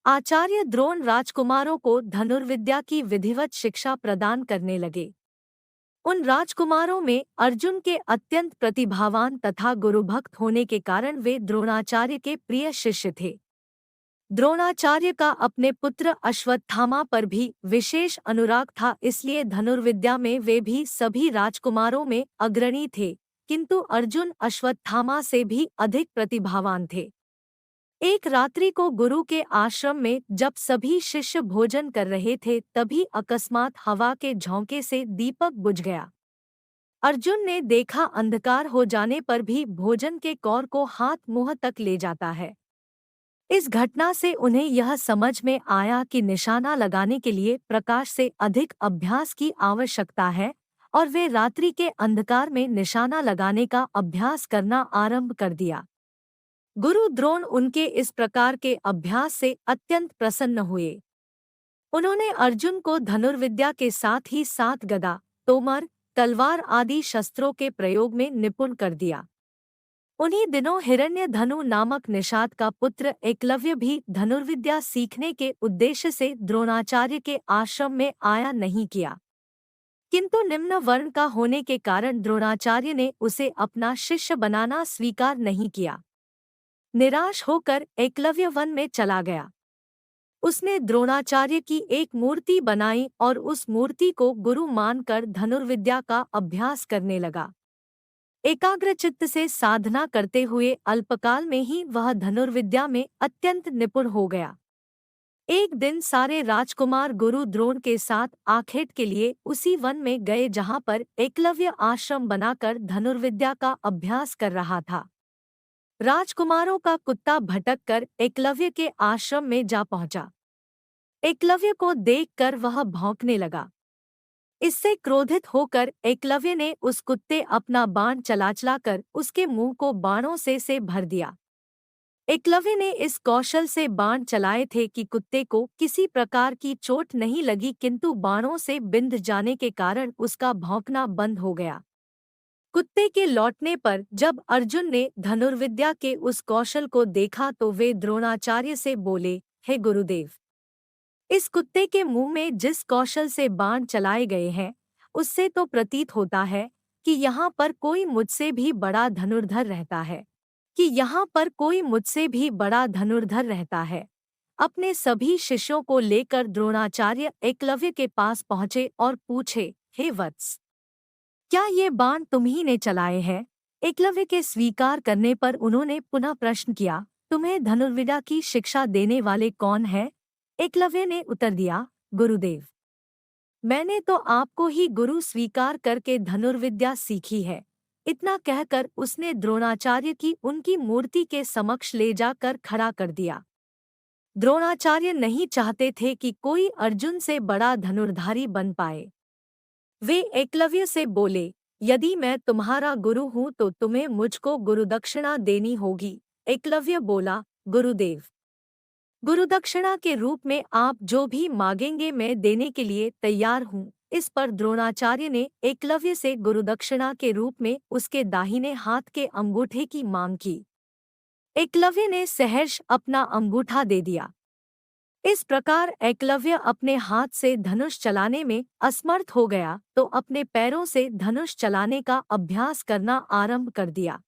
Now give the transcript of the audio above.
आचार्य द्रोण राजकुमारों को धनुर्विद्या की विधिवत शिक्षा प्रदान करने लगे। उन राजकुमारों में अर्जुन के अत्यंत प्रतिभावान तथा गुरुभक्त होने के कारण वे द्रोणाचार्य के प्रिय शिष्य थे। द्रोणाचार्य का अपने पुत्र अश्वत्थामा पर भी विशेष अनुराग था, इसलिए धनुर्विद्या में वे भी सभी राजकुमारों में अग्रणी थे, किंतु अर्जुन अश्वत्थामा से भी अधिक प्रतिभावान थे। एक रात्रि को गुरु के आश्रम में जब सभी शिष्य भोजन कर रहे थे, तभी अकस्मात हवा के झोंके से दीपक बुझ गया। अर्जुन ने देखा अंधकार हो जाने पर भी भोजन के कौर को हाथ मुंह तक ले जाता है। इस घटना से उन्हें यह समझ में आया कि निशाना लगाने के लिए प्रकाश से अधिक अभ्यास की आवश्यकता है, और वे रात्रि के अंधकार में निशाना लगाने का अभ्यास करना आरंभ कर दिया। गुरु द्रोण उनके इस प्रकार के अभ्यास से अत्यंत प्रसन्न हुए। उन्होंने अर्जुन को धनुर्विद्या के साथ ही साथ गदा, तोमर, तलवार आदि शस्त्रों के प्रयोग में निपुण कर दिया। उन्हीं दिनों हिरण्यधनु नामक निषाद का पुत्र एकलव्य भी धनुर्विद्या सीखने के उद्देश्य से द्रोणाचार्य के आश्रम में आया नहीं किया, किंतु निम्न वर्ण का होने के कारण द्रोणाचार्य ने उसे अपना शिष्य बनाना स्वीकार नहीं किया। निराश होकर एकलव्य वन में चला गया। उसने द्रोणाचार्य की एक मूर्ति बनाई और उस मूर्ति को गुरु मानकर धनुर्विद्या का अभ्यास करने लगा। एकाग्रचित्त से साधना करते हुए अल्पकाल में ही वह धनुर्विद्या में अत्यंत निपुण हो गया। एक दिन सारे राजकुमार गुरु द्रोण के साथ आखेट के लिए उसी वन में गए जहाँ पर एकलव्य आश्रम बनाकर धनुर्विद्या का अभ्यास कर रहा था। राजकुमारों का कुत्ता भटककर एकलव्य के आश्रम में जा पहुंचा। एकलव्य को देखकर वह भौंकने लगा। इससे क्रोधित होकर एकलव्य ने उस कुत्ते अपना बाण चलाकर उसके मुंह को बाणों से भर दिया। एकलव्य ने इस कौशल से बाण चलाए थे कि कुत्ते को किसी प्रकार की चोट नहीं लगी, किंतु बाणों से बिंध जाने के कारण उसका भौंकना बंद हो गया। कुत्ते के लौटने पर जब अर्जुन ने धनुर्विद्या के उस कौशल को देखा तो वे द्रोणाचार्य से बोले, हे गुरुदेव, इस कुत्ते के मुंह में जिस कौशल से बाण चलाए गए हैं, उससे तो प्रतीत होता है कि यहाँ पर कोई मुझसे भी बड़ा धनुर्धर रहता है। अपने सभी शिष्यों को लेकर द्रोणाचार्य एकलव्य के पास पहुँचे और पूछे, हे वत्स, क्या ये बाण तुम्ही ने चलाए हैं? एकलव्य के स्वीकार करने पर उन्होंने पुनः प्रश्न किया, तुम्हें धनुर्विद्या की शिक्षा देने वाले कौन हैं? एकलव्य ने उत्तर दिया, गुरुदेव, मैंने तो आपको ही गुरु स्वीकार करके धनुर्विद्या सीखी है। इतना कहकर उसने द्रोणाचार्य की उनकी मूर्ति के समक्ष ले जाकर खड़ा कर दिया। द्रोणाचार्य नहीं चाहते थे कि कोई अर्जुन से बड़ा धनुर्धारी बन पाए। वे एकलव्य से बोले, यदि मैं तुम्हारा गुरु हूँ तो तुम्हें मुझको गुरुदक्षिणा देनी होगी। एकलव्य बोला, गुरुदेव, गुरुदक्षिणा के रूप में आप जो भी मांगेंगे मैं देने के लिए तैयार हूँ। इस पर द्रोणाचार्य ने एकलव्य से गुरुदक्षिणा के रूप में उसके दाहिने हाथ के अंगूठे की मांग की। एकलव्य ने सहर्ष अपना अंगूठा दे दिया। इस प्रकार एकलव्य अपने हाथ से धनुष चलाने में असमर्थ हो गया तो अपने पैरों से धनुष चलाने का अभ्यास करना आरंभ कर दिया।